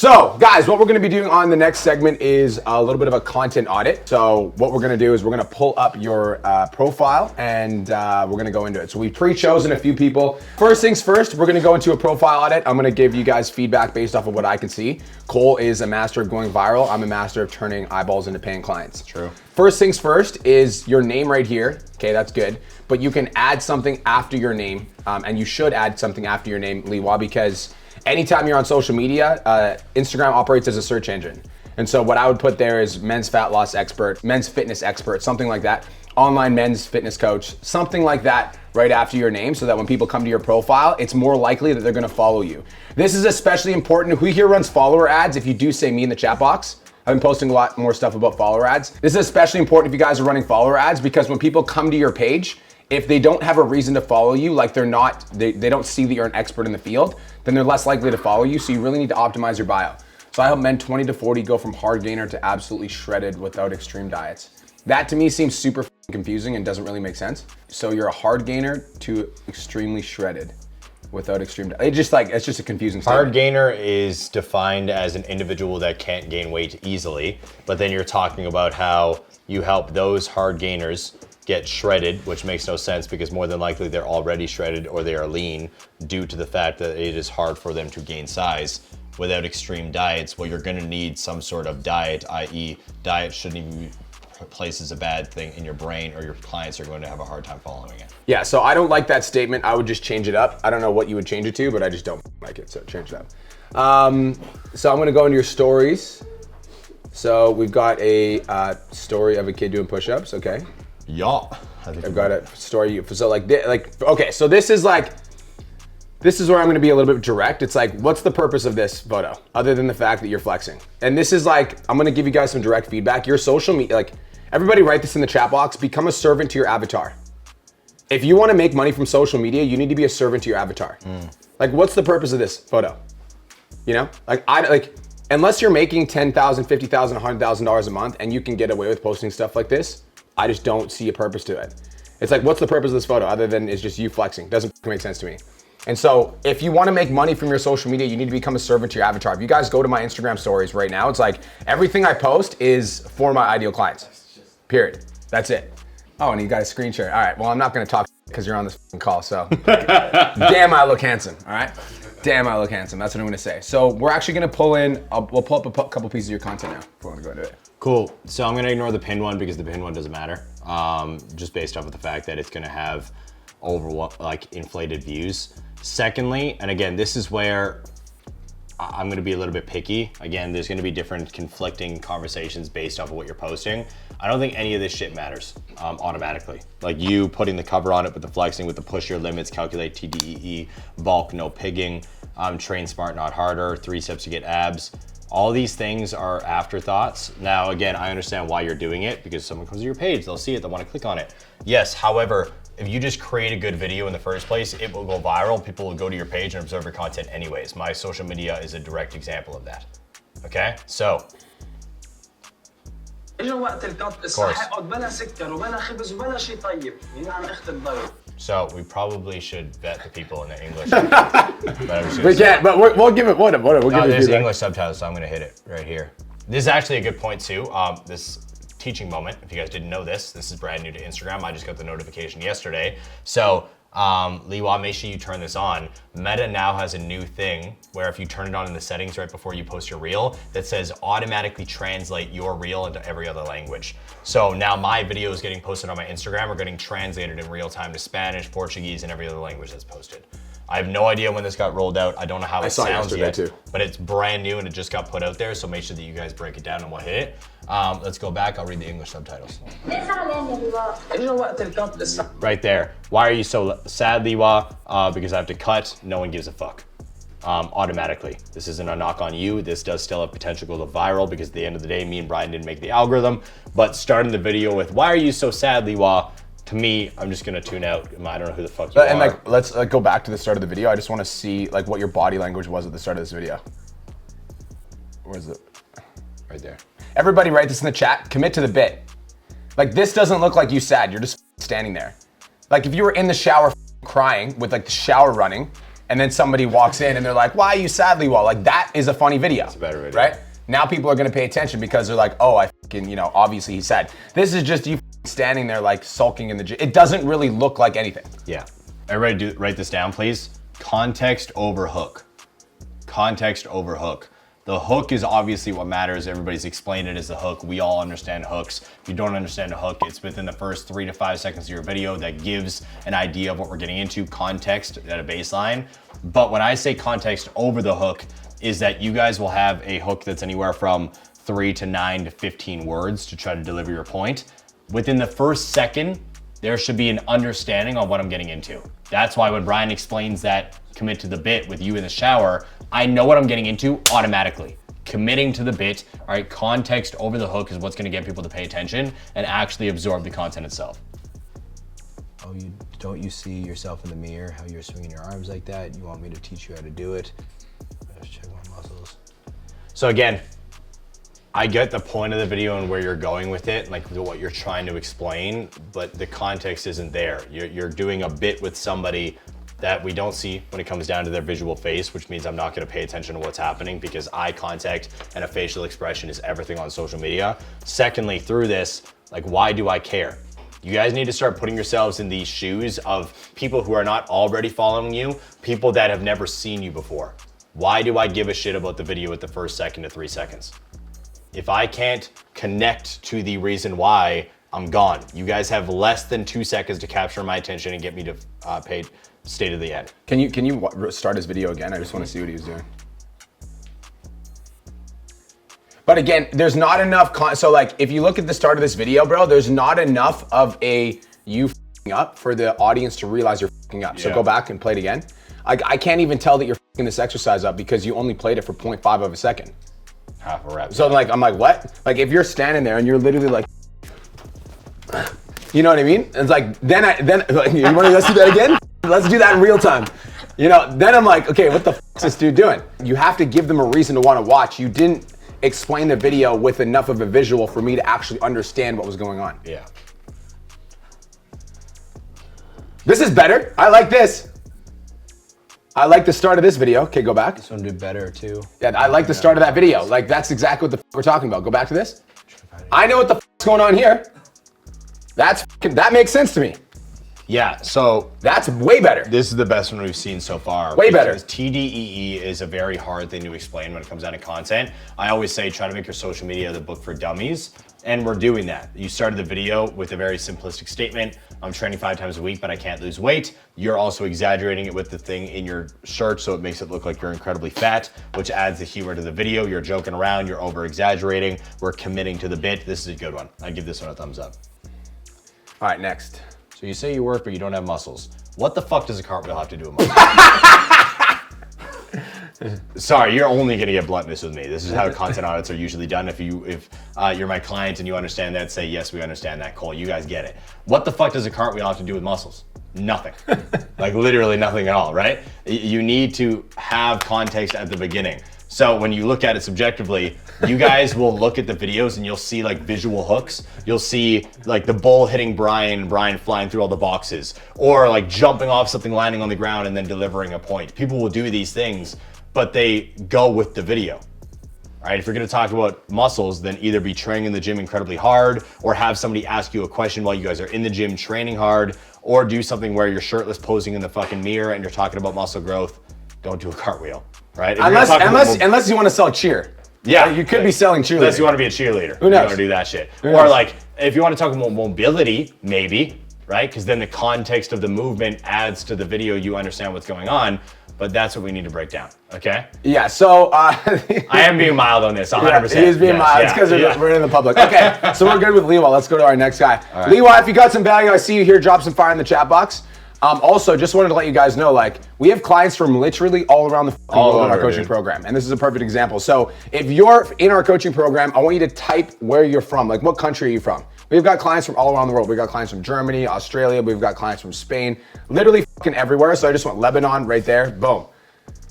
So guys, what we're gonna be doing on the next segment is a little bit of a content audit. So what we're gonna do is we're gonna pull up your profile and we're gonna go into it. So we've pre-chosen a few people. First things first, we're gonna go into a profile audit. I'm gonna give you guys feedback based off of what I can see. Cole is a master of going viral. I'm a master of turning eyeballs into paying clients. True. First things first is your name right here. Okay, that's good. But you can add something after your name, and you should add something after your name, Liwa, because anytime you're on social media, Instagram operates as a search engine. And so what I would put there is men's fat loss expert, men's fitness expert, something like that. Online men's fitness coach, something like that right after your name, so that when people come to your profile, it's more likely that they're gonna follow you. This is especially important. Who here runs follower ads? If you do, say me in the chat box. I've been posting a lot more stuff about follower ads. This is especially important if you guys are running follower ads, because when people come to your page, if they don't have a reason to follow you, like they don't see that you're an expert in the field, then they're less likely to follow you. So you really need to optimize your bio. So I help men 20 to 40 go from hard gainer to absolutely shredded without extreme diets. That to me seems super confusing and doesn't really make sense. So you're a hard gainer to extremely shredded without extreme diet. It's just a confusing statement. Hard gainer is defined as an individual that can't gain weight easily, but then you're talking about how you help those hard gainers get shredded, which makes no sense because more than likely they're already shredded or they are lean due to the fact that it is hard for them to gain size. Without extreme diets, well, you're gonna need some sort of diet, i.e. diet shouldn't even be placed as a bad thing in your brain, or your clients are going to have a hard time following it. Yeah, so I don't like that statement. I would just change it up. I don't know what you would change it to, but I just don't like it, so change it up. So I'm gonna go into your stories. So we've got a story of a kid doing push-ups, okay? Yeah. I've got a story, so okay, so this is where I'm gonna be a little bit direct. It's like, what's the purpose of this photo, other than the fact that you're flexing? And this is like, I'm gonna give you guys some direct feedback. Your social media, like, everybody write this in the chat box, become a servant to your avatar. If you wanna make money from social media, you need to be a servant to your avatar. Like, what's the purpose of this photo? You know, unless you're making $10,000, $50,000, $100,000 a month and you can get away with posting stuff like this, I just don't see a purpose to it. It's like, what's the purpose of this photo other than it's just you flexing? Doesn't make sense to me. And so if you want to make money from your social media, you need to become a servant to your avatar. If you guys go to my Instagram stories right now, it's like everything I post is for my ideal clients, period. That's it. Oh, and you got a screen share. All right, well, I'm not going to talk because you're on this call, so damn, I look handsome, all right? Damn, I look handsome. That's what I'm going to say. So we're actually going to pull in, we'll pull up a couple pieces of your content now if we want to go into it. Cool. So I'm gonna ignore the pinned one because the pinned one doesn't matter. Just based off of the fact that it's gonna have inflated views. Secondly, and again, this is where I'm gonna be a little bit picky. Again, there's gonna be different conflicting conversations based off of what you're posting. I don't think any of this shit matters automatically. Like you putting the cover on it with the flexing, with the push your limits, calculate TDEE, bulk, no pigging, train smart, not harder, 3 steps to get abs. All these things are afterthoughts. Now, again, I understand why you're doing it because someone comes to your page, they'll see it, they'll want to click on it. Yes, however, if you just create a good video in the first place, it will go viral. People will go to your page and observe your content anyways. My social media is a direct example of that. Okay, so. So we probably should vet the people in the English. We can't, but we'll give it one. There's English subtitles, so I'm gonna hit it right here. This is actually a good point too. This teaching moment, if you guys didn't know this is brand new to Instagram. I just got the notification yesterday. So Liwa, make sure you turn this on. Meta now has a new thing where if you turn it on in the settings right before you post your reel, that says automatically translate your reel into every other language. So now my videos getting posted on my Instagram are getting translated in real time to Spanish, Portuguese, and every other language that's posted. I have no idea when this got rolled out. I don't know how it sounds yet, but it's brand new and it just got put out there. So make sure that you guys break it down and we'll hit it. Let's go back. I'll read the English subtitles. Right there. Why are you so sad, Liwa? Because I have to cut. No one gives a fuck. Automatically. This isn't a knock on you. This does still have potential to go viral because at the end of the day, me and Brian didn't make the algorithm. But starting the video with, why are you so sad, Liwa? To me, I'm just gonna tune out. I don't know who the fuck you are. And let's go back to the start of the video. I just want to see what your body language was at the start of this video. Where is it? Right there. Everybody write this in the chat. Commit to the bit. This doesn't look like you sad. You're just standing there. If you were in the shower crying with the shower running, and then somebody walks in and they're like, why are you sadly well? Like that is a funny video. It's a better video. Right? Now people are gonna pay attention because they're like, oh, I fucking, you know, obviously he's sad. This is just you standing there like sulking in the gym. It doesn't really look like anything. Yeah. Everybody write this down, please. Context over hook. Context over hook. The hook is obviously what matters. Everybody's explained it as the hook. We all understand hooks. If you don't understand a hook, it's within the first 3 to 5 seconds of your video that gives an idea of what we're getting into, context at a baseline. But when I say context over the hook, is that you guys will have a hook that's anywhere from 3 to 9 to 15 words to try to deliver your point. Within the first second, there should be an understanding on what I'm getting into. That's why when Brian explains that commit to the bit with you in the shower, I know what I'm getting into automatically. Committing to the bit, all right, context over the hook is what's gonna get people to pay attention and actually absorb the content itself. Oh, don't you see yourself in the mirror, how you're swinging your arms like that? You want me to teach you how to do it? Let's check my muscles. So again, I get the point of the video and where you're going with it, like what you're trying to explain, but the context isn't there. You're doing a bit with somebody that we don't see when it comes down to their visual face, which means I'm not gonna pay attention to what's happening because eye contact and a facial expression is everything on social media. Secondly, through this, like, why do I care? You guys need to start putting yourselves in the shoes of people who are not already following you, people that have never seen you before. Why do I give a shit about the video at the first 2 to 3 seconds? If I can't connect to the reason why, I'm gone. You guys have less than 2 seconds to capture my attention and get me to pay stay to the end. Can you start his video again? I just want to see what he was doing. But again, there's not enough so like if you look at the start of this video, bro, there's not enough of a you f***ing up for the audience to realize you're f***ing up. So go back and play it again. I can't even tell that you're f***ing this exercise up because you only played it for 0.5 of a second. Half a rep. So like, I'm like, what? Like if you're standing there and you're literally like, you know what I mean? It's like, then like, you want to let's do that again? Let's do that in real time. You know, then I'm like, okay, what the f is this dude doing? You have to give them a reason to want to watch. You didn't explain the video with enough of a visual for me to actually understand what was going on. Yeah. This is better. I like this. I like the start of this video. Okay, go back. This one do better too. Yeah, I like the start of that video. Like that's exactly what the f we're talking about. Go back to this. I know what the f is going on here. That makes sense to me. Yeah, so that's way better. This is the best one we've seen so far. Way better. TDEE is a very hard thing to explain when it comes down to content. I always say try to make your social media the book for dummies, and we're doing that. You started the video with a very simplistic statement. I'm training 5 times a week, but I can't lose weight. You're also exaggerating it with the thing in your shirt, so it makes it look like you're incredibly fat, which adds the humor to the video. You're joking around, you're over-exaggerating. We're committing to the bit. This is a good one. I give this one a thumbs up. All right, next. So you say you work, but you don't have muscles. What the fuck does a cartwheel have to do with muscles? Sorry, you're only gonna get bluntness with me. This is how content audits are usually done. If you're my client and you understand that, say, yes, we understand that, Cole, you guys get it. What the fuck does a cartwheel have to do with muscles? Nothing. Like literally nothing at all, right? You need to have context at the beginning. So when you look at it subjectively, you guys will look at the videos and you'll see like visual hooks. You'll see like the bull hitting Brian flying through all the boxes, or like jumping off something, landing on the ground and then delivering a point. People will do these things, but they go with the video. All right, if you're gonna talk about muscles, then either be training in the gym incredibly hard, or have somebody ask you a question while you guys are in the gym training hard, or do something where you're shirtless posing in the fucking mirror and you're talking about muscle growth. Don't do a cartwheel, right? Unless you want to sell cheer. Yeah. You could be selling cheerleader. Unless you want to be a cheerleader. Who knows? You want to do that shit. Or like, if you want to talk about mobility, maybe, right? Because then the context of the movement adds to the video, you understand what's going on, but that's what we need to break down, okay? Yeah, so... I am being mild on this, 100%. He is being mild. It's because we're in the public. Okay, so we're good with Lewa. Let's go to our next guy. Right. Lewa, if you got some value, I see you here, drop some fire in the chat box. Also, just wanted to let you guys know, like, we have clients from literally all around the world in our coaching program. And this is a perfect example. So if you're in our coaching program, I want you to type where you're from. Like, what country are you from? We've got clients from all around the world. We've got clients from Germany, Australia. We've got clients from Spain, literally fucking everywhere. So I just want Lebanon right there. Boom.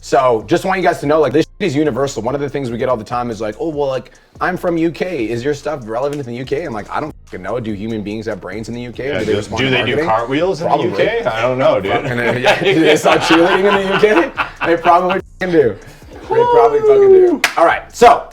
So just want you guys to know, like, this shit is universal. One of the things we get all the time is like, oh, well, like, I'm from UK. Is your stuff relevant in the UK? I'm like, I don't know. Do human beings have brains in the UK? Yeah, Do they respond do to they marketing? do cartwheels in Probably. the UK? I don't know, dude. Do they start cheerleading in the UK? They probably fucking do. They probably fucking do. All right, so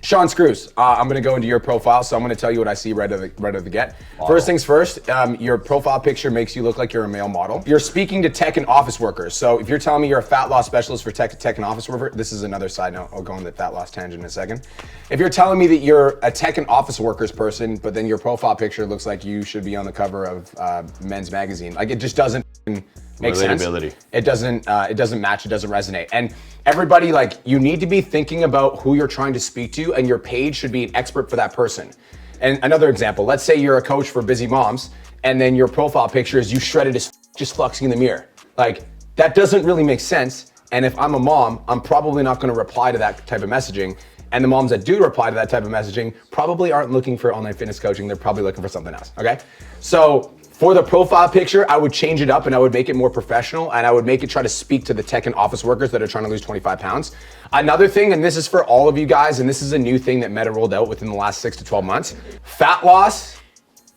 Sean Screws, I'm gonna go into your profile, so I'm gonna tell you what I see right out of the get. First things first, your profile picture makes you look like you're a male model. You're speaking to tech and office workers. So if you're telling me you're a fat loss specialist for tech and office worker, this is another side note. I'll go on the fat loss tangent in a second. If you're telling me that you're a tech and office workers person, but then your profile picture looks like you should be on the cover of Men's Magazine, like it just doesn't make sense. Relatability. It doesn't match, it doesn't resonate. And everybody, like, you need to be thinking about who you're trying to speak to, and your page should be an expert for that person. And another example, let's say you're a coach for busy moms, and then your profile picture is you shredded as just flexing in the mirror. Like, that doesn't really make sense. And if I'm a mom, I'm probably not gonna reply to that type of messaging. And the moms that do reply to that type of messaging probably aren't looking for online fitness coaching, they're probably looking for something else, okay? So for the profile picture, I would change it up and I would make it more professional, and I would make it try to speak to the tech and office workers that are trying to lose 25 pounds. Another thing, and this is for all of you guys, and this is a new thing that Meta rolled out within the last 6 to 12 months, fat loss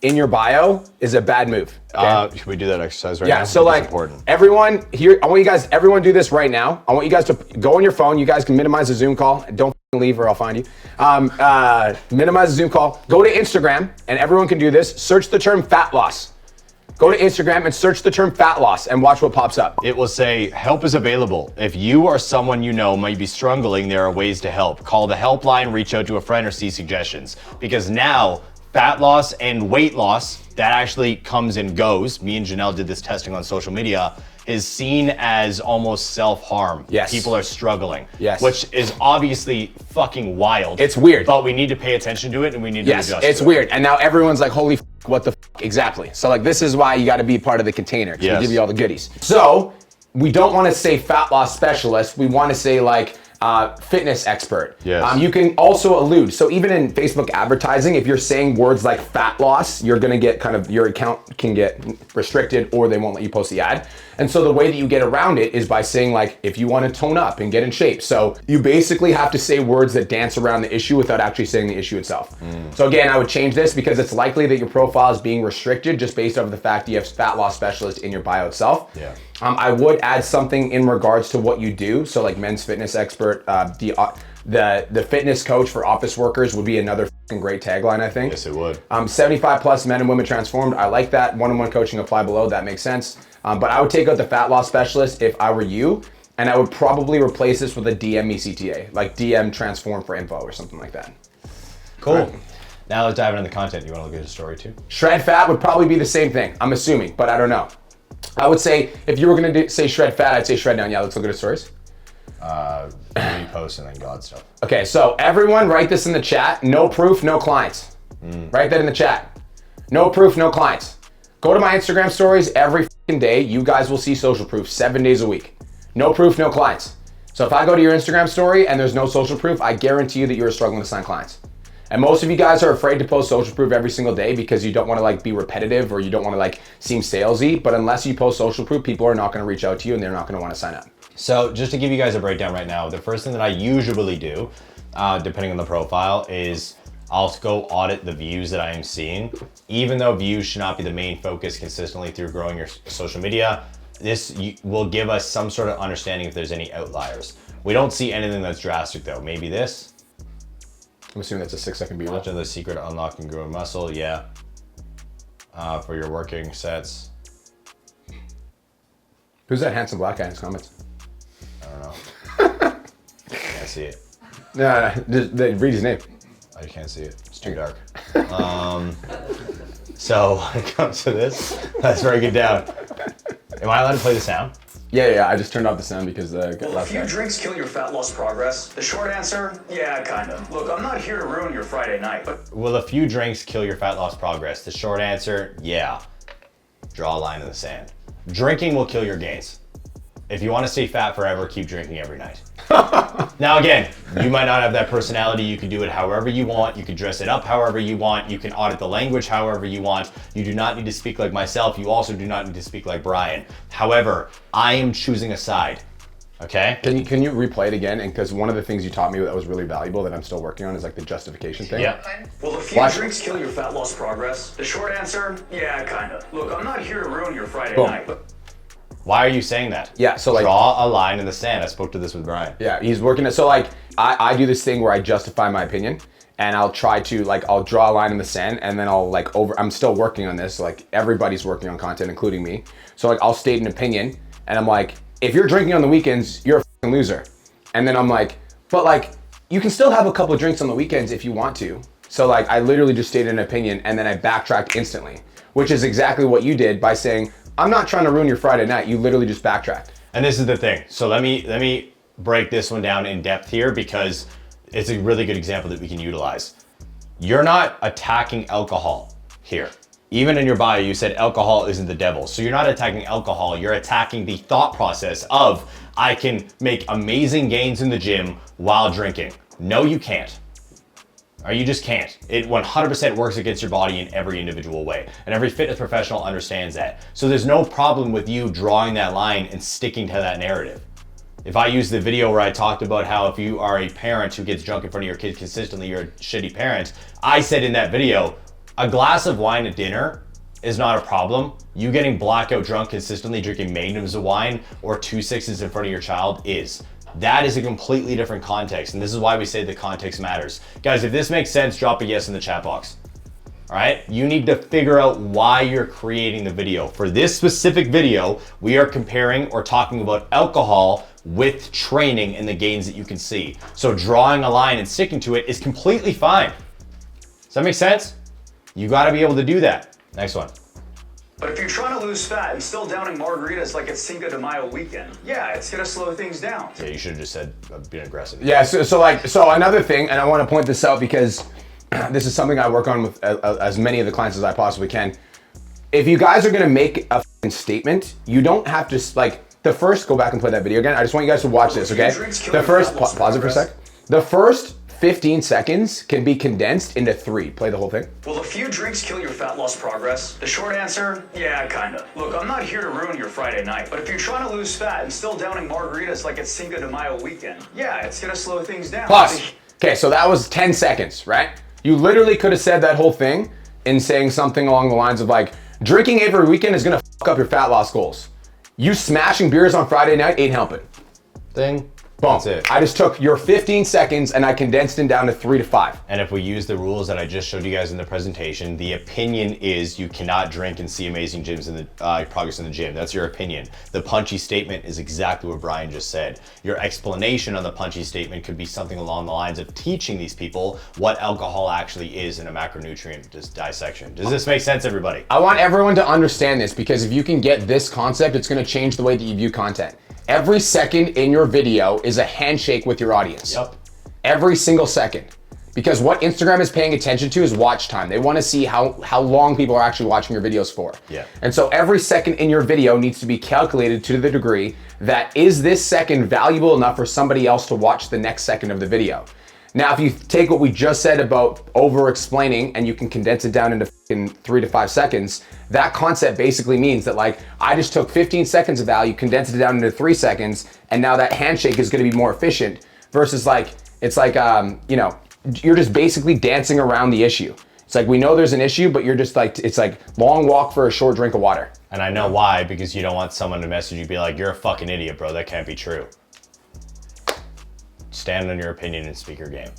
in your bio is a bad move. Okay? Should we do that exercise right now? Yeah, so like important. everyone here, I want you guys, everyone do this right now. I want you guys to go on your phone. You guys can minimize the Zoom call. Don't leave or I'll find you. Minimize the Zoom call. Go to Instagram, and everyone can do this. Search the term fat loss. Go to Instagram and search the term fat loss and watch what pops up. It will say, help is available. If you or someone you know might be struggling, there are ways to help. Call the helpline, reach out to a friend, or see suggestions. Because now, fat loss and weight loss, that actually comes and goes. Me and Janelle did this testing on social media, is seen as almost self-harm. Yes. People are struggling. Yes. Which is obviously fucking wild. It's weird. But we need to pay attention to it, and we need to adjust to it. It's weird. And now everyone's like, holy what the exactly. So like, this is why you gotta be part of the container, because we give you all the goodies. So we don't wanna say fat loss specialist, we wanna say like, fitness expert. Yes. You can also allude. So even in Facebook advertising, if you're saying words like fat loss, you're gonna get kind of, your account can get restricted, or they won't let you post the ad. And so the way that you get around it is by saying like, if you wanna tone up and get in shape. So you basically have to say words that dance around the issue without actually saying the issue itself. So again, I would change this because it's likely that your profile is being restricted just based off the fact that you have fat loss specialist in your bio itself. Yeah. I would add something in regards to what you do. So like men's fitness expert, the fitness coach for office workers would be another fucking great tagline, I think. Yes, it would. 75 plus men and women transformed. I like that. One-on-one coaching, apply below. That makes sense. But I would take out the fat loss specialist if I were you, and I would probably replace this with a DM me CTA, like DM transform for info or something like that. Cool. Right. Now let's dive into the content. You want to look at the story too? Shred fat would probably be the same thing, I'm assuming, but I don't know. I would say, if you were gonna say shred fat, I'd say shred down. Yeah, let's look at the stories. Repost and then God stuff. Okay, so everyone write this in the chat. No proof, no clients. Write that in the chat. No proof, no clients. Go to my Instagram stories every fucking day. You guys will see social proof 7 days a week. No proof, no clients. So if I go to your Instagram story and there's no social proof, I guarantee you that you're struggling to sign clients. And most of you guys are afraid to post social proof every single day because you don't want to like be repetitive, or you don't want to like seem salesy. But unless you post social proof, people are not going to reach out to you and they're not going to want to sign up. So just to give you guys a breakdown right now, the first thing that I usually do, depending on the profile, is I'll go audit the views that I am seeing. Even though views should not be the main focus consistently through growing your social media, this will give us some sort of understanding if there's any outliers. We don't see anything that's drastic though. Maybe this. I'm assuming that's a 6-second B-roll. Much of the secret to unlocking growing muscle, yeah. For your working sets. Who's that handsome black guy in his comments? I don't know. Can't see it. No, just read his name. I can't see it. It's too dark. So when it comes to this, let's break it down. Am I allowed to play the sound? Yeah, I just turned off the sound because Will a few drinks kill your fat loss progress? The short answer, yeah, kinda. Look, I'm not here to ruin your Friday night, but Will a few drinks kill your fat loss progress? The short answer, yeah. Draw a line in the sand. Drinking will kill your gains. If you want to stay fat forever, keep drinking every night. Now again, you might not have that personality. You can do it however you want. You can dress it up however you want. You can audit the language however you want. You do not need to speak like myself. You also do not need to speak like Brian. However, I am choosing a side. Okay? Can you replay it again? And because one of the things you taught me that was really valuable that I'm still working on is like the justification thing. Yeah. Will a few drinks kill your fat loss progress? The short answer, yeah, kinda. Look, I'm not here to ruin your Friday night, but Why are you saying that? Yeah, so like draw a line in the sand. I spoke to this with Brian. Yeah, he's working it. So like I do this thing where I justify my opinion and I'll try to like, I'll draw a line in the sand and then I'll like I'm still working on this. Like everybody's working on content, including me. So like I'll state an opinion and I'm like, if you're drinking on the weekends, you're a fucking loser. And then I'm like, but like you can still have a couple of drinks on the weekends if you want to. So like I literally just stated an opinion and then I backtracked instantly, which is exactly what you did by saying, I'm not trying to ruin your Friday night. You literally just backtracked. And this is the thing. So let me break this one down in depth here because it's a really good example that we can utilize. You're not attacking alcohol here. Even in your bio, you said alcohol isn't the devil. So you're not attacking alcohol, you're attacking the thought process of, I can make amazing gains in the gym while drinking. No, you can't. Or you just can't. It 100% works against your body in every individual way. And every fitness professional understands that. So there's no problem with you drawing that line and sticking to that narrative. If I use the video where I talked about how if you are a parent who gets drunk in front of your kids consistently, you're a shitty parent. I said in that video, a glass of wine at dinner is not a problem. You getting blackout drunk consistently, drinking magnums of wine or 2 6s in front of your child is. That is a completely different context. And this is why we say the context matters. Guys, if this makes sense, drop a yes in the chat box. All right, you need to figure out why you're creating the video. For this specific video, we are comparing or talking about alcohol with training and the gains that you can see. So drawing a line and sticking to it is completely fine. Does that make sense? You gotta be able to do that. Next one. But if you're trying to lose fat and still downing margaritas like it's Cinco de Mayo weekend, yeah, it's gonna slow things down. Yeah, you should have just said being aggressive. Yeah, so another thing, and I want to point this out because this is something I work on with as many of the clients as I possibly can. If you guys are gonna make a f***ing statement, you don't have to like the first. Go back and play that video again. I just want you guys to watch this, okay? The first pause it for a sec. The first 15 seconds can be condensed into 3. Play the whole thing. Will a few drinks kill your fat loss progress? The short answer, yeah, kinda. Look, I'm not here to ruin your Friday night, but if you're trying to lose fat and still downing margaritas like it's Cinco de Mayo weekend, yeah, it's gonna slow things down. Pause. Okay, so that was 10 seconds, right? You literally could have said that whole thing in saying something along the lines of like, drinking every weekend is gonna fuck up your fat loss goals. You smashing beers on Friday night ain't helping. Thing. Boom. That's it. I just took your 15 seconds and I condensed it down to 3 to 5. And if we use the rules that I just showed you guys in the presentation, the opinion is you cannot drink and see amazing gyms in the progress in the gym. That's your opinion. The punchy statement is exactly what Brian just said. Your explanation on the punchy statement could be something along the lines of teaching these people what alcohol actually is in a macronutrient dissection. Does this make sense, everybody? I want everyone to understand this because if you can get this concept, it's gonna change the way that you view content. Every second in your video is a handshake with your audience. Yep. Every single second. Because what Instagram is paying attention to is watch time. They wanna see how long people are actually watching your videos for. Yeah. And so every second in your video needs to be calculated to the degree that is this second valuable enough for somebody else to watch the next second of the video. Now, if you take what we just said about over-explaining and you can condense it down into 3 to 5 seconds, that concept basically means that like, I just took 15 seconds of value, condensed it down into 3 seconds, and now that handshake is gonna be more efficient versus like, it's like, you know, you're just basically dancing around the issue. It's like, we know there's an issue, but you're just like, it's like long walk for a short drink of water. And I know why, because you don't want someone to message you be like, you're a fucking idiot, bro, that can't be true. Stand on your opinion and speak your game.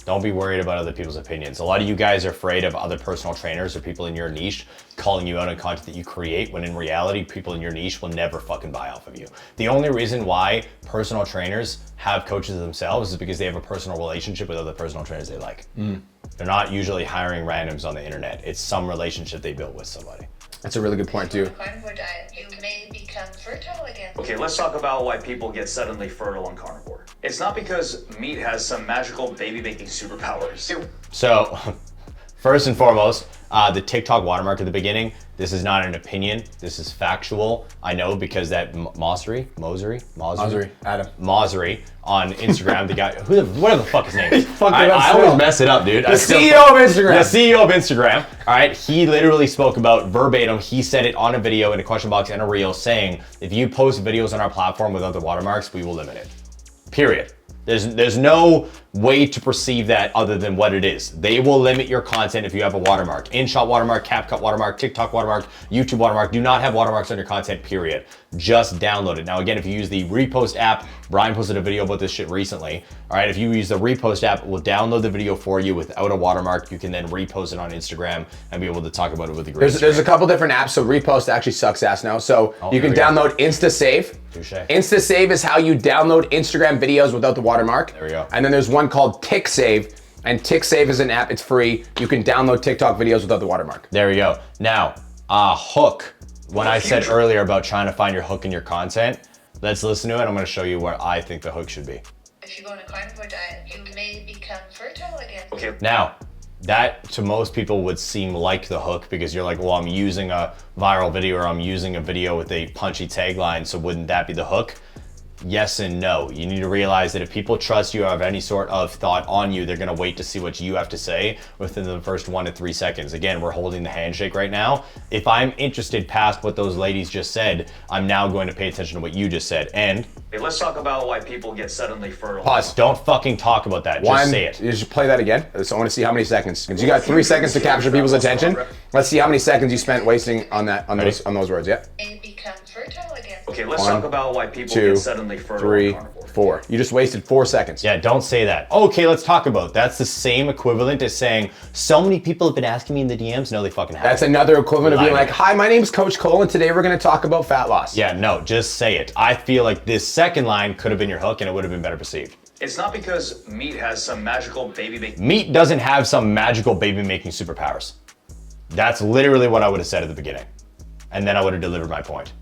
Don't be worried about other people's opinions. A lot of you guys are afraid of other personal trainers or people in your niche calling you out on content that you create, when in reality, people in your niche will never fucking buy off of you. The only reason why personal trainers have coaches themselves is because they have a personal relationship with other personal trainers they like. They're not usually hiring randoms on the internet. It's some relationship they built with somebody. That's a really good point too. Carnivore diet, you may become fertile again. Okay, let's talk about why people get suddenly fertile on carnivore. It's not because meat has some magical baby-making superpowers. So, first and foremost, The TikTok watermark at the beginning, this is not an opinion. This is factual. I know because that Mosery Adam. Mosery on Instagram, the guy, whatever the fuck his name is. Fuck it up I still. always mess it up, dude. The CEO of Instagram. The CEO of Instagram, all right, he literally spoke about verbatim, he said it on a video in a question box and a reel saying, if you post videos on our platform without the watermarks, we will limit it. Period. There's no way to perceive that other than what it is. They will limit your content if you have a watermark. InShot watermark, CapCut watermark, TikTok watermark, YouTube watermark. Do not have watermarks on your content, period. Just download it. Now again, if you use the Repost app, Brian posted a video about this shit recently. All right, if you use the Repost app, it will download the video for you without a watermark. You can then repost it on Instagram and be able to talk about it with the group. There's a couple different apps, so Repost actually sucks ass now. So you can download InstaSave. Touché. InstaSave is how you download Instagram videos without the watermark. There we go. And then there's one called TickSave, and TickSave is an app, it's free. You can download TikTok videos without the watermark. There we go. Now, hook. When I said earlier about trying to find your hook in your content, let's listen to it. I'm gonna show you what I think the hook should be. If you go on a carnivore diet, you may become fertile again. Okay. Now, that to most people would seem like the hook because you're like, well, I'm using a viral video or I'm using a video with a punchy tagline, so wouldn't that be the hook? Yes and no. You need to realize that if people trust you or have any sort of thought on you, they're gonna wait to see what you have to say within the first 1 to 3 seconds. Again, we're holding the handshake right now. If I'm interested past what those ladies just said, I'm now going to pay attention to what you just said. And Hey, let's talk about why people get suddenly fertile. Pause. don't fucking talk about that, just say it. You should play that again. So I want to see how many seconds. Because you got 3 seconds to capture people's attention. Let's see how many seconds you spent wasting on those words. Yeah. May become fertile again. Okay, let's 1, talk about why people 2, get suddenly fertile. 3, on Carnivore. 4. You just wasted 4 seconds. Yeah, don't say that. Okay, let's talk about it. That's the same equivalent as saying, so many people have been asking me in the DMs. No, they fucking haven't. That's another equivalent of being Lying. like, hi, my name's Coach Cole, and today we're going to talk about fat loss. Yeah, no, just say it. I feel like this second line could have been your hook and it would have been better perceived. It's not because meat has some magical baby making. Meat doesn't have some magical baby making superpowers. That's literally what I would have said at the beginning. And then I would have delivered my point.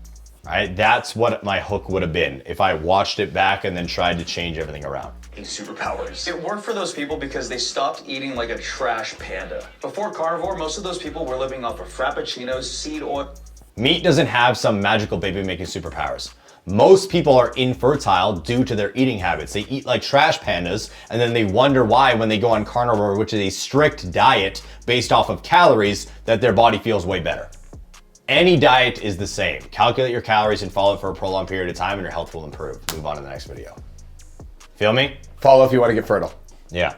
All right, that's what my hook would have been if I watched it back and then tried to change everything around. Superpowers. It worked for those people because they stopped eating like a trash panda. Before Carnivore, most of those people were living off of frappuccinos, seed oil. Meat doesn't have some magical baby making superpowers. Most people are infertile due to their eating habits. They eat like trash pandas and then they wonder why when they go on carnivore, which is a strict diet based off of calories, that their body feels way better. Any diet is the same. Calculate your calories and follow it for a prolonged period of time and your health will improve. Move on to the next video. Feel me? Follow if you want to get fertile. Yeah.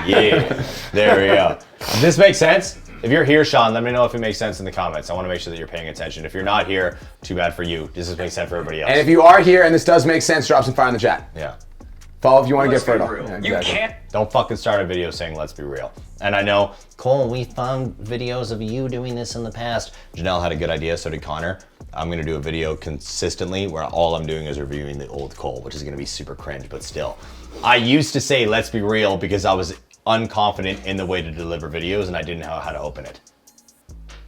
Yeah, there we go. Does this make sense? If you're here, Sean, let me know if it makes sense in the comments. I want to make sure that you're paying attention. If you're not here, too bad for you. Does this make sense for everybody else? And if you are here and this does make sense, drop some fire in the chat. Yeah. Follow if you want to Let's get be fertile. real. Yeah, You exactly. can't. Don't fucking start a video saying, let's be real. And I know, Cole, we found videos of you doing this in the past. Janelle had a good idea, so did Connor. I'm gonna do a video consistently where all I'm doing is reviewing the old Cole, which is gonna be super cringe, but still. I used to say, let's be real, because I was unconfident in the way to deliver videos and I didn't know how to open it.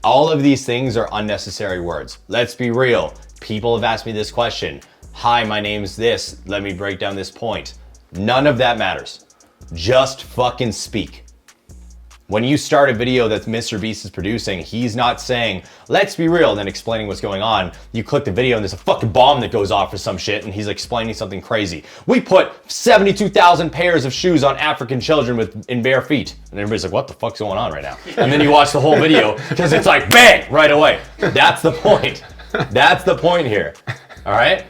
All of these things are unnecessary words. Let's be real. People have asked me this question. Hi, my name's this. Let me break down this point. None of that matters. Just fucking speak. When you start a video that Mr. Beast is producing, he's not saying, let's be real, and then explaining what's going on. You click the video and there's a fucking bomb that goes off or some shit and he's explaining something crazy. We put 72,000 pairs of shoes on African children in bare feet. And everybody's like, what the fuck's going on right now? And then you watch the whole video because it's like, bang, right away. That's the point. That's the point here. All right?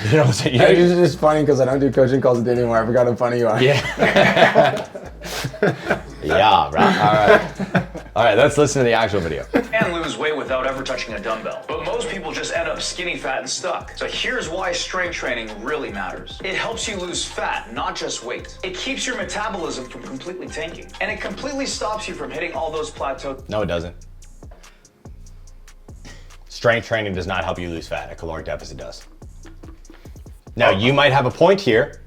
You know what I'm saying? It's just funny because I don't do coaching calls with you anymore. I forgot how funny you are. Yeah. Yeah, right. All right, let's listen to the actual video. And lose weight without ever touching a dumbbell. But most people just end up skinny, fat, and stuck. So here's why strength training really matters. It helps you lose fat, not just weight. It keeps your metabolism from completely tanking. And it completely stops you from hitting all those plateaus. No, it doesn't. Strength training does not help you lose fat. A caloric deficit does. Now, you might have a point here,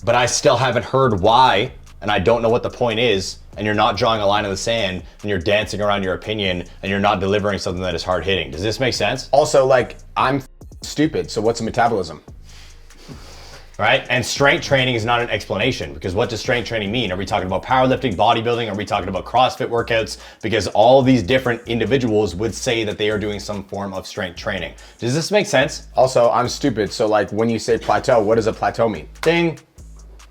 but I still haven't heard why, and I don't know what the point is, and you're not drawing a line in the sand, and you're dancing around your opinion, and you're not delivering something that is hard-hitting. Does this make sense? Also, like, I'm stupid, so what's a metabolism? right? And strength training is not an explanation, because what does strength training mean? Are we talking about powerlifting, bodybuilding? Are we talking about CrossFit workouts? Because all these different individuals would say that they are doing some form of strength training. Does this make sense? Also, I'm stupid. So like when you say plateau, what does a plateau mean? Ding.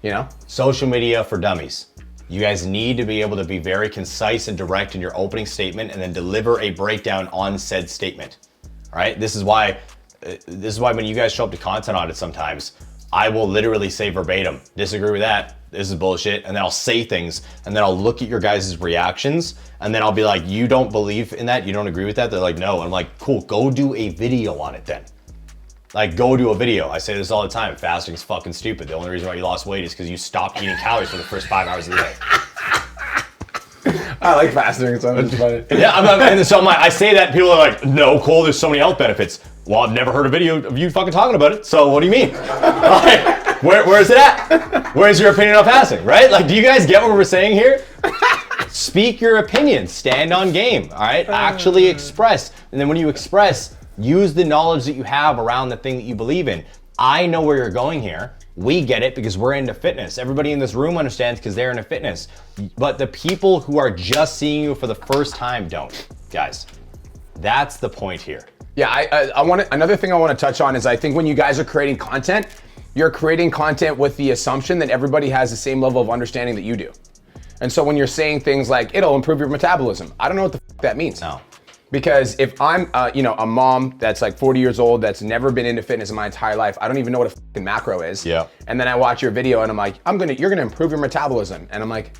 You know? Social media for dummies. You guys need to be able to be very concise and direct in your opening statement and then deliver a breakdown on said statement. All right? This is why when you guys show up to content audits sometimes, I will literally say verbatim, disagree with that, this is bullshit, and then I'll say things, and then I'll look at your guys' reactions, and then I'll be like, you don't believe in that? You don't agree with that? They're like, no. And I'm like, cool, go do a video on it then. Like, go do a video. I say this all the time, fasting's fucking stupid. The only reason why you lost weight is because you stopped eating calories for the first 5 hours of the day. I like fasting, so it's funny. Yeah, and so I say that, people are like, no, Cole, there's so many health benefits. Well, I've never heard a video of you fucking talking about it, so what do you mean? Like, where's it at? Where's your opinion on fasting, right? Like, do you guys get what we're saying here? Speak your opinion, stand on game, all right? Actually express, and then when you express, use the knowledge that you have around the thing that you believe in. I know where you're going here. We get it because we're into fitness. Everybody in this room understands because they're into fitness. But the people who are just seeing you for the first time don't, guys. That's the point here. Yeah, I want to, another thing I want to touch on is I think when you guys are creating content, you're creating content with the assumption that everybody has the same level of understanding that you do. And so when you're saying things like, it'll improve your metabolism, I don't know what the fuck that means. No. Because if I'm, a mom that's like 40 years old, that's never been into fitness in my entire life, I don't even know what a fucking macro is. Yeah. And then I watch your video and I'm like, you're gonna improve your metabolism. And I'm like,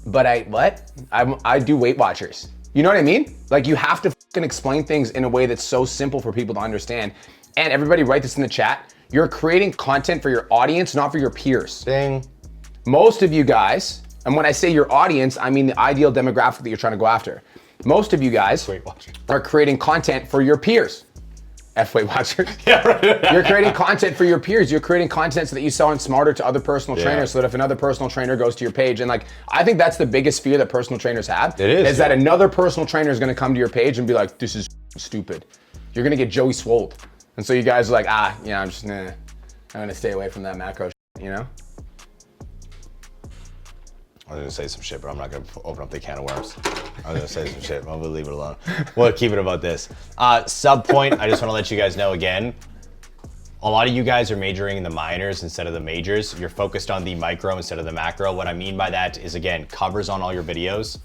but I do Weight Watchers. You know what I mean? Like, you have to fucking explain things in a way that's so simple for people to understand. And everybody write this in the chat. You're creating content for your audience, not for your peers. Ding. Most of you guys, and when I say your audience, I mean the ideal demographic that you're trying to go after. Most of you guys are creating content for your peers. Weight Watchers. Yeah, right. You're creating content for your peers. You're creating content so that you sound smarter to other personal trainers, so that if another personal trainer goes to your page, and like, I think that's the biggest fear that personal trainers have. It is that another personal trainer is gonna come to your page and be like, this is stupid. You're gonna get Joey Swolled. And so you guys are like, I'm gonna stay away from that macro shit, you know? I was gonna say some shit, but I'm not gonna open up the can of worms. I was gonna say some shit, but I'm gonna leave it alone. We'll keep it about this. Sub point, I just wanna let you guys know again, a lot of you guys are majoring in the minors instead of the majors. You're focused on the micro instead of the macro. What I mean by that is, again, covers on all your videos,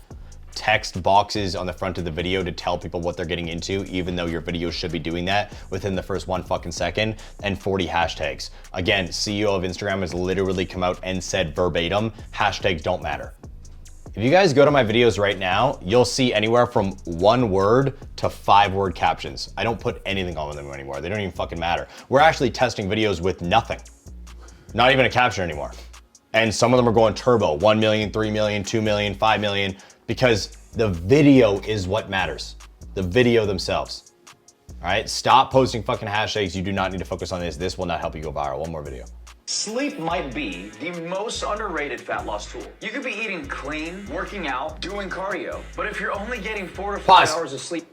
text boxes on the front of the video to tell people what they're getting into, even though your video should be doing that within the first 1 fucking second, and 40 hashtags. Again, CEO of Instagram has literally come out and said verbatim, hashtags don't matter. If you guys go to my videos right now, you'll see anywhere from 1 word to 5 word captions. I don't put anything on them anymore. They don't even fucking matter. We're actually testing videos with nothing. Not even a caption anymore. And some of them are going turbo, 1 million, 3 million, 2 million, 5 million, because the video is what matters. The video themselves. All right, stop posting fucking hashtags. You do not need to focus on this. This will not help you go viral. One more video. Sleep might be the most underrated fat loss tool. You could be eating clean, working out, doing cardio, but if you're only getting 4 to 5 Pause. hours of sleep.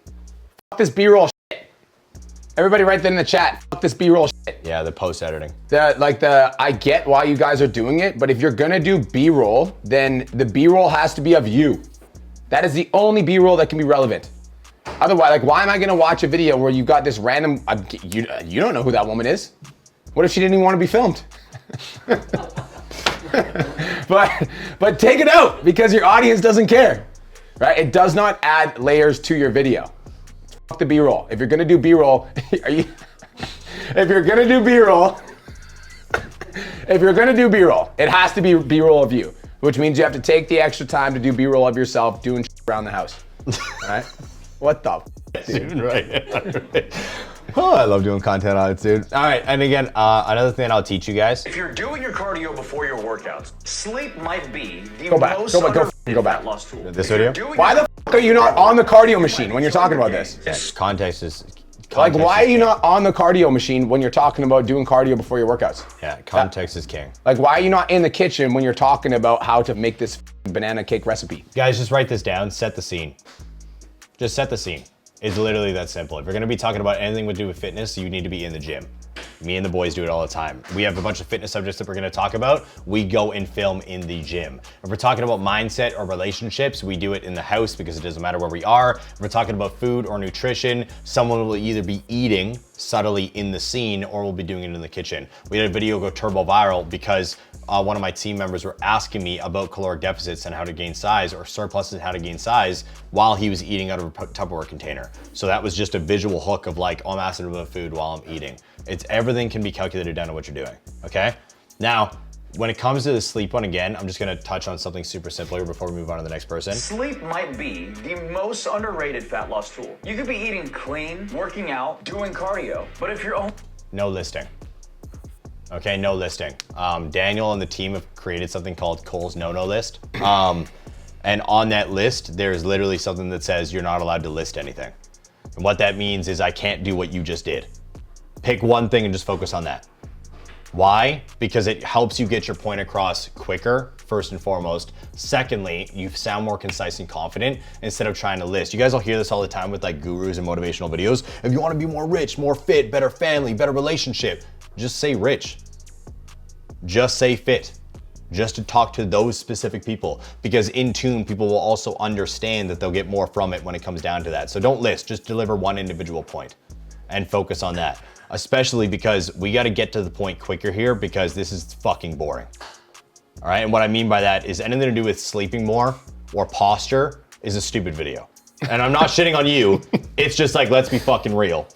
Fuck this B-roll shit. Everybody write that in the chat. Fuck this B-roll shit. Yeah, the post editing. I get why you guys are doing it, but if you're gonna do B-roll, then the B-roll has to be of you. That is the only B-roll that can be relevant. Otherwise, like, why am I gonna watch a video where you've got this random, you don't know who that woman is. What if she didn't even want to be filmed? but take it out because your audience doesn't care, right? It does not add layers to your video. Fuck the B-roll. If you're gonna do B-roll, if you're gonna do B-roll, it has to be B-roll of you, which means you have to take the extra time to do B-roll of yourself doing shit around the house, all right? What the dude? Right. Oh, I love doing content audits, dude. All right, and again, another thing I'll teach you guys. If you're doing your cardio before your workouts, sleep might be the Go back. most Go back. underrated fat loss tool. This If you're video? doing Why the fuck are you not on the cardio machine when you're talking about this? Yes, context is. Like, context why is are you king. not on the cardio machine when you're talking about doing cardio before your workouts? Yeah, context is king. Like, why are you not in the kitchen when you're talking about how to make this banana cake recipe? Guys, just write this down. Set the scene. Just set the scene. It's literally that simple. If you're gonna be talking about anything to do with fitness, you need to be in the gym. Me and the boys do it all the time. We have a bunch of fitness subjects that we're gonna talk about. We go and film in the gym. If we're talking about mindset or relationships, we do it in the house because it doesn't matter where we are. If we're talking about food or nutrition, someone will either be eating subtly in the scene or we'll be doing it in the kitchen. We had a video go turbo viral because one of my team members were asking me about caloric deficits and how to gain size, or surpluses and how to gain size, while he was eating out of a Tupperware container. So that was just a visual hook of like, oh, I'm asking about food while I'm eating. It's everything can be calculated down to what you're doing, okay? Now, when it comes to the sleep one, again, I'm just gonna touch on something super simple here before we move on to the next person. Sleep might be the most underrated fat loss tool. You could be eating clean, working out, doing cardio, but if you're No listing. Okay, no listing. Daniel and the team have created something called Cole's no-no list. And on that list, there's literally something that says you're not allowed to list anything. And what that means is I can't do what you just did. Pick one thing and just focus on that. Why? Because it helps you get your point across quicker, first and foremost. Secondly, you sound more concise and confident instead of trying to list. You guys will hear this all the time with like gurus and motivational videos. If you want to be more rich, more fit, better family, better relationship, just say rich. Just say fit. Just to talk to those specific people, because in tune, people will also understand that they'll get more from it when it comes down to that. So don't list, just deliver one individual point and focus on that. Especially because we got to get to the point quicker here, because this is fucking boring. All right, and what I mean by that is anything to do with sleeping more or posture is a stupid video. And I'm not shitting on you. It's just like, let's be fucking real.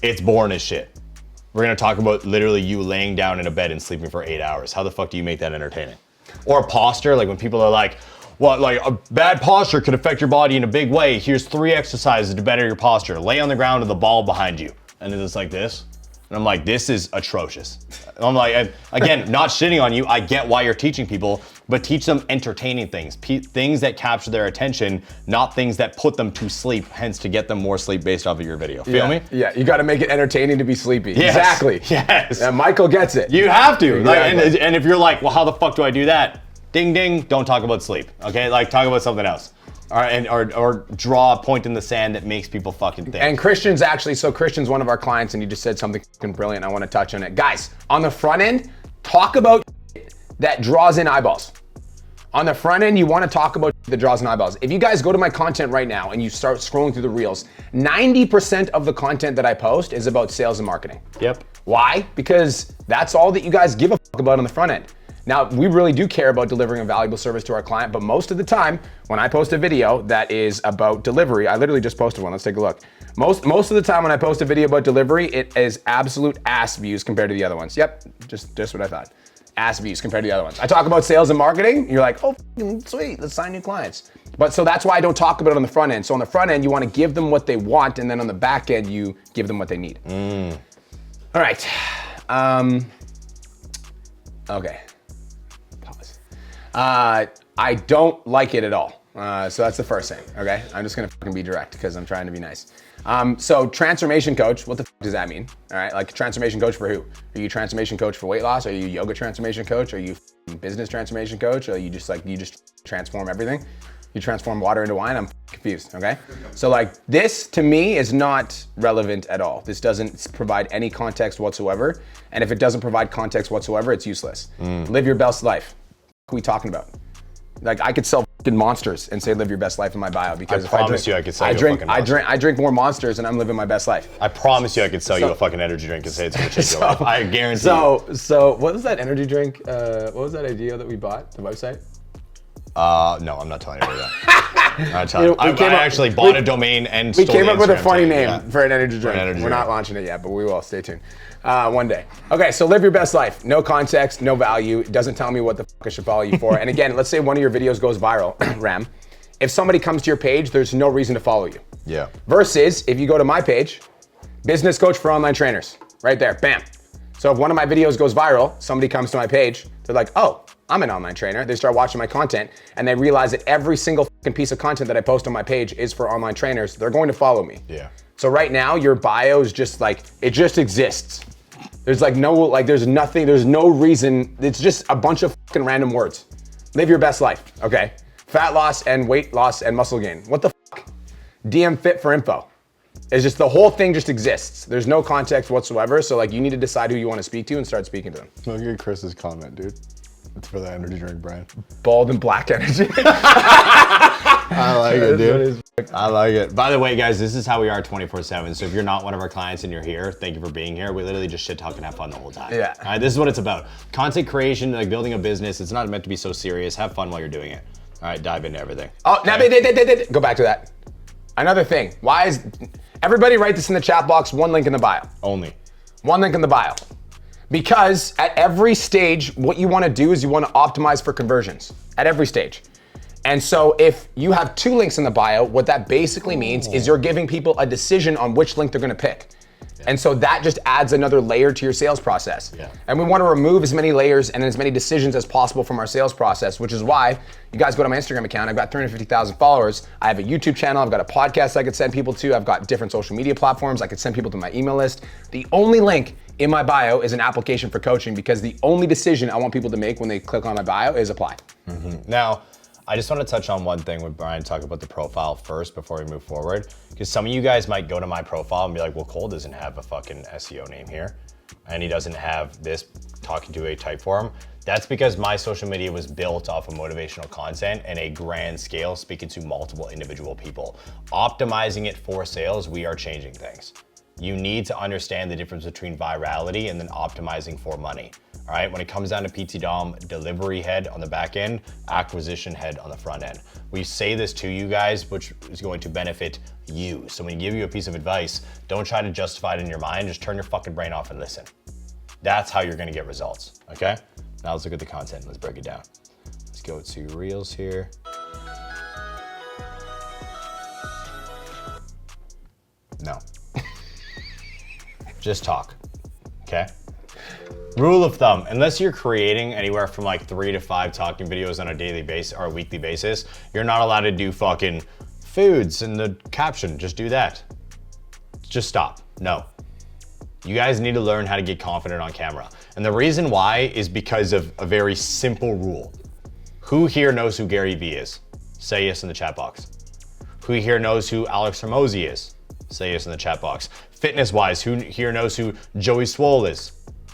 It's boring as shit. We're gonna talk about literally you laying down in a bed and sleeping for 8 hours. How the fuck do you make that entertaining? Or posture, like when people are like, well, like a bad posture could affect your body in a big way. Here's 3 exercises to better your posture. Lay on the ground with the ball behind you. And it's like this. And I'm like, this is atrocious. And I'm like, again, not shitting on you. I get why you're teaching people, but teach them entertaining things. Things that capture their attention, not things that put them to sleep, hence to get them more sleep based off of your video. Feel me? Yeah, you gotta make it entertaining to be sleepy. Yes. Exactly. Yes. And Michael gets it. You have to. Exactly. Like, and if you're like, well, how the fuck do I do that? Ding, ding, don't talk about sleep, okay? Like, talk about something else. Or draw a point in the sand that makes people fucking think. And Christian's actually, so Christian's one of our clients and he just said something fucking brilliant. I want to touch on it. Guys, on the front end, talk about that draws in eyeballs. On the front end, you want to talk about that draws in eyeballs. If you guys go to my content right now and you start scrolling through the reels, 90% of the content that I post is about sales and marketing. Yep. Why? Because that's all that you guys give a fuck about on the front end. Now, we really do care about delivering a valuable service to our client, but most of the time, when I post a video that is about delivery, I literally just posted one, let's take a look. Most of the time when I post a video about delivery, it is absolute ass views compared to the other ones. Yep, just what I thought. Ass views compared to the other ones. I talk about sales and marketing, you're like, oh, sweet, let's sign new clients. But so that's why I don't talk about it on the front end. So on the front end, you wanna give them what they want, and then on the back end, you give them what they need. All right, okay. I don't like it at all. So that's the first thing, okay? I'm just gonna fucking be direct because I'm trying to be nice. So transformation coach, what the fuck does that mean? All right, like transformation coach for who? Are you transformation coach for weight loss? Are you yoga transformation coach? Are you business transformation coach? Or are you just transform everything? You transform water into wine? I'm confused, okay? So like this to me is not relevant at all. This doesn't provide any context whatsoever. And if it doesn't provide context whatsoever, it's useless. Live your best life. What are we talking about? Like I could sell fucking monsters and say live your best life in my bio because if I drink more monsters and I'm living my best life. I promise you I could sell you a fucking energy drink and say it's gonna change your life. I guarantee you. So what was that energy drink? What was that idea that we bought, the website? No, I'm not telling you that. I'm not telling you. I actually bought a domain and we came up with a Instagram funny tag, name for an energy drink. We're not launching it yet, but we will. Stay tuned. One day. Okay, so live your best life. No context, no value. It doesn't tell me what the fuck I should follow you for. And again, let's say one of your videos goes viral, Ram. If somebody comes to your page, there's no reason to follow you. Yeah. Versus if you go to my page, business coach for online trainers, right there, bam. So if one of my videos goes viral, somebody comes to my page, they're like, oh, I'm an online trainer. They start watching my content and they realize that every single fucking piece of content that I post on my page is for online trainers. They're going to follow me. Yeah. So right now your bio is just like, it just exists. There's like no, like there's nothing, there's no reason. It's just a bunch of fucking random words. Live your best life, okay? Fat loss and weight loss and muscle gain. What the fuck? DM fit for info. It's just the whole thing just exists. There's no context whatsoever. So like you need to decide who you want to speak to and start speaking to them. Look at Chris's comment, dude. It's for the energy drink, Brian. Bald and black energy. I like it, dude. I like it. By the way, guys, this is how we are 24/7. So if you're not one of our clients and you're here, thank you for being here. We literally just shit talk and have fun the whole time. Yeah. All right, this is what it's about. Content creation, like building a business. It's not meant to be so serious. Have fun while you're doing it. All right, dive into everything. Oh, now go back to that. Another thing. Why is everybody write this in the chat box? One link in the bio. Only. One link in the bio. Because at every stage, what you want to do is you want to optimize for conversions at every stage. And so if you have 2 links in the bio, what that basically means is you're giving people a decision on which link they're going to pick. And so that just adds another layer to your sales process. Yeah. And we want to remove as many layers and as many decisions as possible from our sales process, which is why you guys go to my Instagram account. I've got 350,000 followers. I have a YouTube channel. I've got a podcast I could send people to. I've got different social media platforms. I could send people to my email list. The only link in my bio is an application for coaching because the only decision I want people to make when they click on my bio is apply. Now, I just want to touch on one thing with Brian, talk about the profile first before we move forward. Because some of you guys might go to my profile and be like, well, Cole doesn't have a fucking SEO name here. And he doesn't have this talking to a type form. That's because my social media was built off of motivational content and a grand scale, speaking to multiple individual people. Optimizing it for sales, we are changing things. You need to understand the difference between virality and then optimizing for money. All right, when it comes down to PT Dom, delivery head on the back end, acquisition head on the front end. We say this to you guys, which is going to benefit you. So when we give you a piece of advice, don't try to justify it in your mind, just turn your fucking brain off and listen. That's how you're gonna get results, okay? Now let's look at the content, let's break it down. Let's go to Reels here. No. Just talk, okay? Rule of thumb, unless you're creating anywhere from like 3 to 5 talking videos on a daily basis or a weekly basis, you're not allowed to do fucking foods in the caption. Just do that. Just stop. No. You guys need to learn how to get confident on camera. And the reason why is because of a very simple rule. Who here knows who Gary Vee is? Say yes in the chat box. Who here knows who Alex Hormozi is? Say yes in the chat box. Fitness-wise, who here knows who Joey Swole is?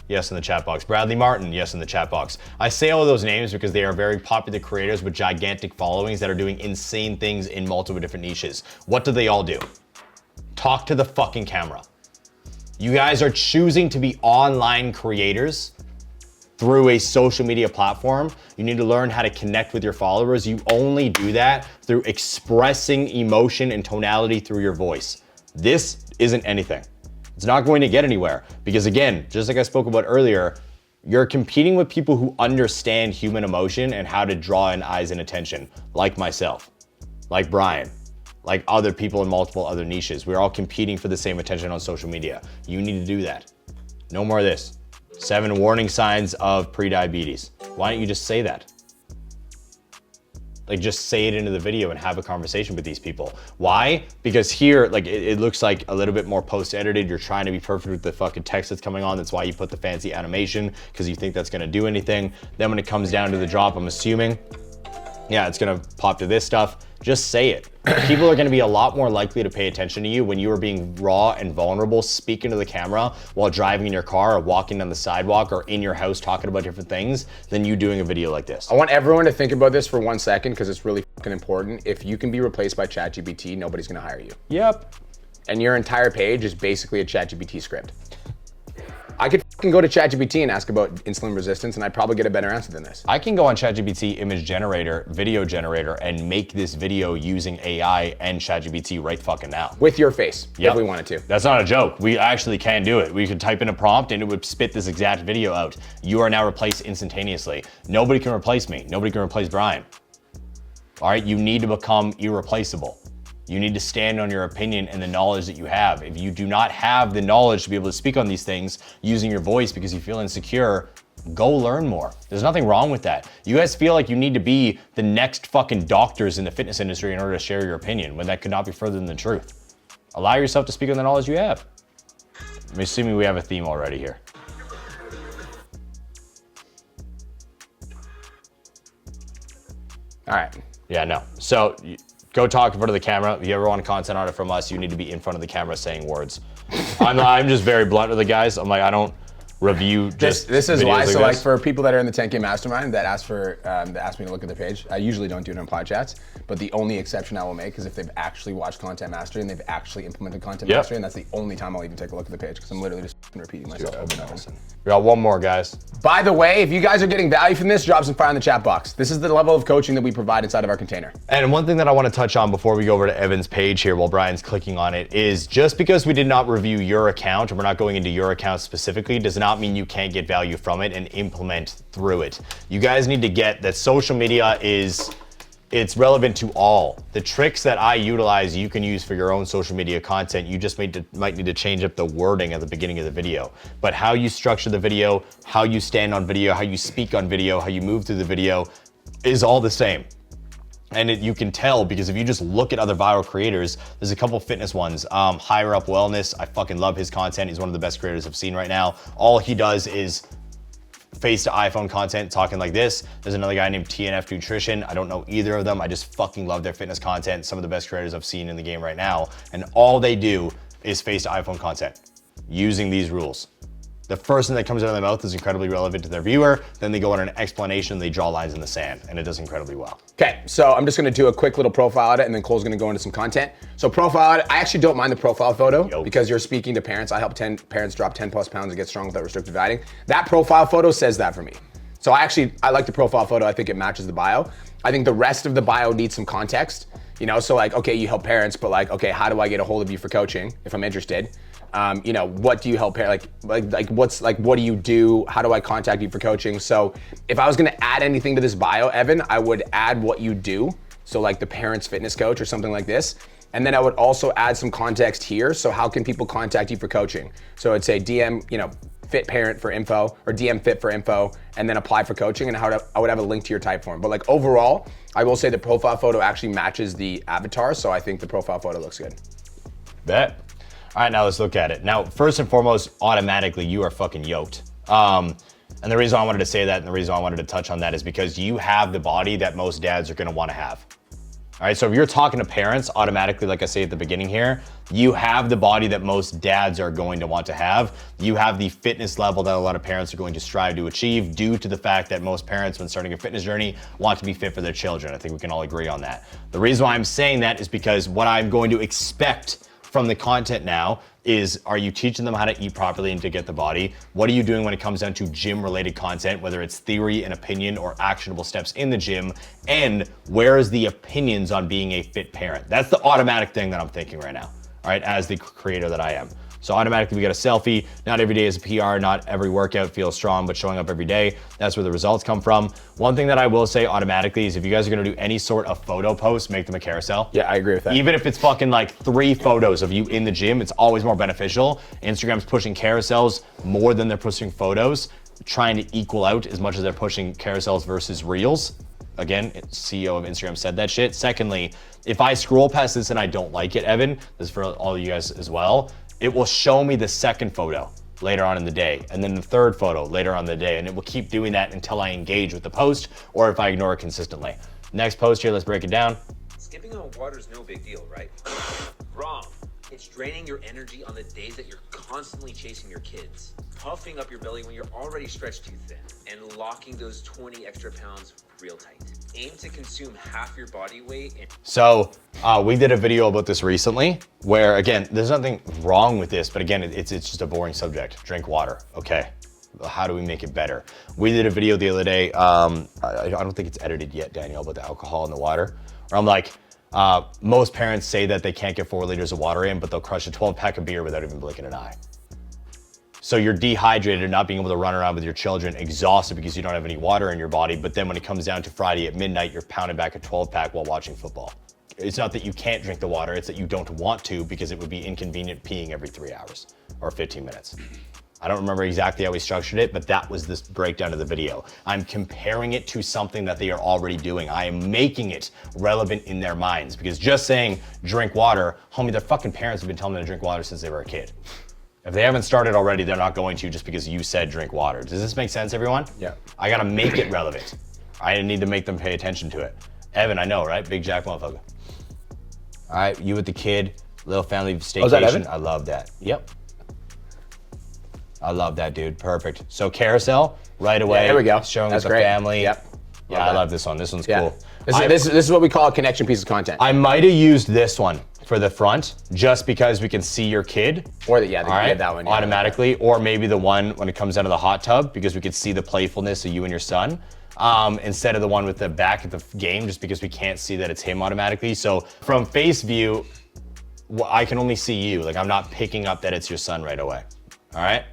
Yes in the chat box. Bradley Martin, yes in the chat box. I say all of those names because they are very popular creators with gigantic followings that are doing insane things in multiple different niches. What do they all do? Talk to the fucking camera. You guys are choosing to be online creators through a social media platform. You need to learn how to connect with your followers. You only do that through expressing emotion and tonality through your voice. This isn't anything. It's not going to get anywhere because again, just like I spoke about earlier, you're competing with people who understand human emotion and how to draw in eyes and attention, like myself, like Brian, like other people in multiple other niches. We're all competing for the same attention on social media. You need to do that. No more of this. 7 warning signs of prediabetes. Why don't you just say that? Like just say it into the video and have a conversation with these people. Why? Because here, like it looks like a little bit more post-edited. You're trying to be perfect with the fucking text that's coming on. That's why you put the fancy animation because you think that's gonna do anything. Then when it comes down to the drop, I'm assuming, yeah, it's gonna pop to this stuff. Just say it. People are gonna be a lot more likely to pay attention to you when you are being raw and vulnerable, speaking to the camera while driving in your car or walking down the sidewalk or in your house talking about different things than you doing a video like this. I want everyone to think about this for 1 second because it's really fucking important. If you can be replaced by ChatGPT, nobody's gonna hire you. Yep. And your entire page is basically a ChatGPT script. I could fucking go to ChatGPT and ask about insulin resistance and I'd probably get a better answer than this. I can go on ChatGPT image generator, video generator, and make this video using AI and ChatGPT right fucking now. With your face, Yep. if we wanted to. That's not a joke. We actually can do it. We could type in a prompt and it would spit this exact video out. You are now replaced instantaneously. Nobody can replace me. Nobody can replace Brian. All right, you need to become irreplaceable. You need to stand on your opinion and the knowledge that you have. If you do not have the knowledge to be able to speak on these things using your voice because you feel insecure, go learn more. There's nothing wrong with that. You guys feel like you need to be the next fucking doctors in the fitness industry in order to share your opinion when that could not be further than the truth. Allow yourself to speak on the knowledge you have. I'm assuming we have a theme already here. All right. Yeah, no. So go talk in front of the camera. If you ever want a content audit from us, you need to be in front of the camera saying words. I'm just very blunt with the guys. I'm like, I don't review just this is videos why. like So like this. for people that are in the 10K mastermind that ask me to look at their page, I usually don't do it in pod chats. But the only exception I will make is if they've actually watched content mastery and they've actually implemented content mastery, and that's the only time I'll even take a look at the page because I'm literally just repeating myself over and over. We got one more, guys. By the way, if you guys are getting value from this, drop some fire in the chat box. This is the level of coaching that we provide inside of our container. And one thing that I want to touch on before we go over to Evan's page here while Brian's clicking on it is just because we did not review your account, or we're not going into your account specifically, does not mean you can't get value from it and implement through it. You guys need to get that social media it's relevant to all. The tricks that I utilize, you can use for your own social media content. You just might need to change up the wording at the beginning of the video. But how you structure the video, how you stand on video, how you speak on video, how you move through the video is all the same. And you can tell because if you just look at other viral creators, there's a couple fitness ones. Higher Up Wellness, I fucking love his content. He's one of the best creators I've seen right now. All he does is face to iPhone content talking like this. There's another guy named TNF Nutrition. I don't know either of them. I just fucking love their fitness content. Some of the best creators I've seen in the game right now. And all they do is face to iPhone content using these rules. The first thing that comes out of their mouth is incredibly relevant to their viewer. Then they go on an explanation, they draw lines in the sand, and it does incredibly well. Okay, so I'm just gonna do a quick little profile audit and then Cole's gonna go into some content. So profile audit, I actually don't mind the profile photo because you're speaking to parents. I help 10 parents drop 10 plus pounds and get strong without restrictive dieting. That profile photo says that for me. So I like the profile photo. I think it matches the bio. I think the rest of the bio needs some context. You know, so like, okay, you help parents, but like, okay, how do I get a hold of you for coaching if I'm interested? You know, what do you help parents, what do you do? How do I contact you for coaching? So if I was gonna add anything to this bio, Evan, I would add what you do. So like the parents fitness coach or something like this. And then I would also add some context here. So how can people contact you for coaching? So I'd say DM, you know, fit parent for info or DM fit for info and then apply for coaching, and I would have a link to your type form. But like overall, I will say the profile photo actually matches the avatar. So I think the profile photo looks good. Bet. All right, now let's look at it. Now, first and foremost, automatically you are fucking yoked. And the reason I wanted to say that and the reason I wanted to touch on that is because you have the body that most dads are gonna wanna have. All right, so if you're talking to parents, automatically, like I say at the beginning here, you have the body that most dads are going to want to have. You have the fitness level that a lot of parents are going to strive to achieve due to the fact that most parents, when starting a fitness journey, want to be fit for their children. I think we can all agree on that. The reason why I'm saying that is because what I'm going to expect from the content now is, are you teaching them how to eat properly and to get the body? What are you doing when it comes down to gym related content, whether it's theory and opinion or actionable steps in the gym? And where is the opinions on being a fit parent? That's the automatic thing that I'm thinking right now, all right, as the creator that I am. So automatically we got a selfie. Not every day is a PR, not every workout feels strong, but showing up every day, that's where the results come from. One thing that I will say automatically is if you guys are gonna do any sort of photo post, make them a carousel. Yeah, I agree with that. Even if it's fucking like 3 photos of you in the gym, it's always more beneficial. Instagram's pushing carousels more than they're pushing photos, trying to equal out as much as they're pushing carousels versus reels. Again, CEO of Instagram said that shit. Secondly, if I scroll past this and I don't like it, Evan, this is for all of you guys as well, it will show me the second photo later on in the day, and then the third photo later on in the day, and it will keep doing that until I engage with the post or if I ignore it consistently. Next post here, let's break it down. Skipping on water is no big deal, right? Wrong. It's draining your energy on the days that you're constantly chasing your kids, puffing up your belly when you're already stretched too thin, and locking those 20 extra pounds real tight. Aim to consume half your body weight. So we did a video about this recently where, again, there's nothing wrong with this, but again, it's just a boring subject. Drink water, okay. How do we make it better? We did a video the other day, I don't think it's edited yet, Daniel, about the alcohol in the water, where I'm like, most parents say that they can't get 4 liters of water in, but they'll crush a 12-pack of beer without even blinking an eye. So you're dehydrated, not being able to run around with your children, exhausted because you don't have any water in your body, but then when it comes down to Friday at midnight, you're pounding back a 12-pack while watching football. It's not that you can't drink the water, it's that you don't want to because it would be inconvenient peeing every 3 hours or 15 minutes. I don't remember exactly how we structured it, but that was this breakdown of the video. I'm comparing it to something that they are already doing. I am making it relevant in their minds because just saying drink water, homie, their fucking parents have been telling them to drink water since they were a kid. If they haven't started already, they're not going to just because you said drink water. Does this make sense, everyone? Yeah. I gotta make it relevant. I need to make them pay attention to it. Evan, I know, right? Big Jack motherfucker. All right, you with the kid, little family staycation. is that Evan? I love that. Yep. I love that, dude. Perfect. So carousel, right away. There we go. Showing That's us the great. family. Yep. Yeah, I love this one. This one's Yeah. cool. This is what we call a connection piece of content. I might have used this one for the front just because we can see your kid. Or that one. Yeah. Automatically, or maybe the one when it comes out of the hot tub because we could see the playfulness of you and your son. Instead of the one with the back at the game, just because we can't see that it's him automatically. So from face view, I can only see you. Like I'm not picking up that it's your son right away. All right?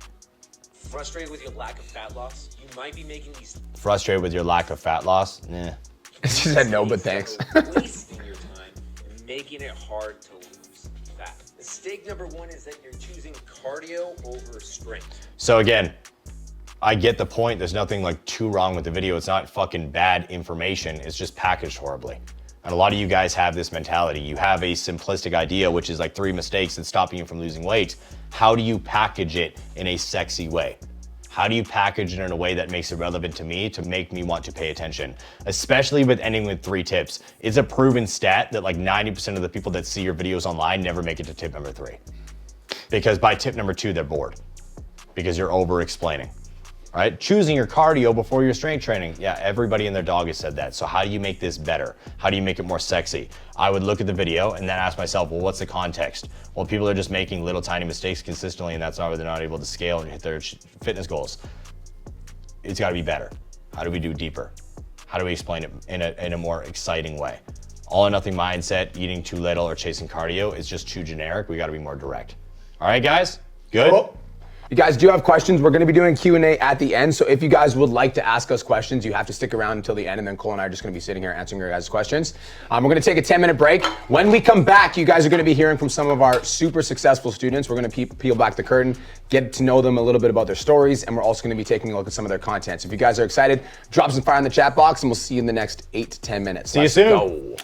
Frustrated with your lack of fat loss? You might be making these Frustrated with your lack of fat loss? Nah. She said no, but thanks. wasting your time and making it hard to lose fat. Mistake number one is that you're choosing cardio over strength. So again, I get the point. There's nothing like too wrong with the video. It's not fucking bad information. It's just packaged horribly. And a lot of you guys have this mentality. You have a simplistic idea, which is like 3 mistakes that's stopping you from losing weight. How do you package it in a sexy way? How do you package it in a way that makes it relevant to me to make me want to pay attention? Especially with ending with 3 tips. It's a proven stat that like 90% of the people that see your videos online never make it to tip number 3. Because by tip number 2, they're bored. Because you're over explaining. All right, choosing your cardio before your strength training. Yeah, everybody and their dog has said that. So how do you make this better? How do you make it more sexy? I would look at the video and then ask myself, well, what's the context? Well, people are just making little tiny mistakes consistently and that's why they're not able to scale and hit their fitness goals. It's gotta be better. How do we do deeper? How do we explain it in a more exciting way? All or nothing mindset, eating too little or chasing cardio is just too generic. We gotta be more direct. All right, guys, good? Cool. You guys do have questions. We're gonna be doing Q&A at the end. So if you guys would like to ask us questions, you have to stick around until the end and then Cole and I are just gonna be sitting here answering your guys' questions. We're gonna take a 10-minute break. When we come back, you guys are gonna be hearing from some of our super successful students. We're gonna peel back the curtain, get to know them a little bit about their stories, and we're also gonna be taking a look at some of their content. So if you guys are excited, drop some fire in the chat box and we'll see you in the next 8 to 10 minutes. See you soon. Go.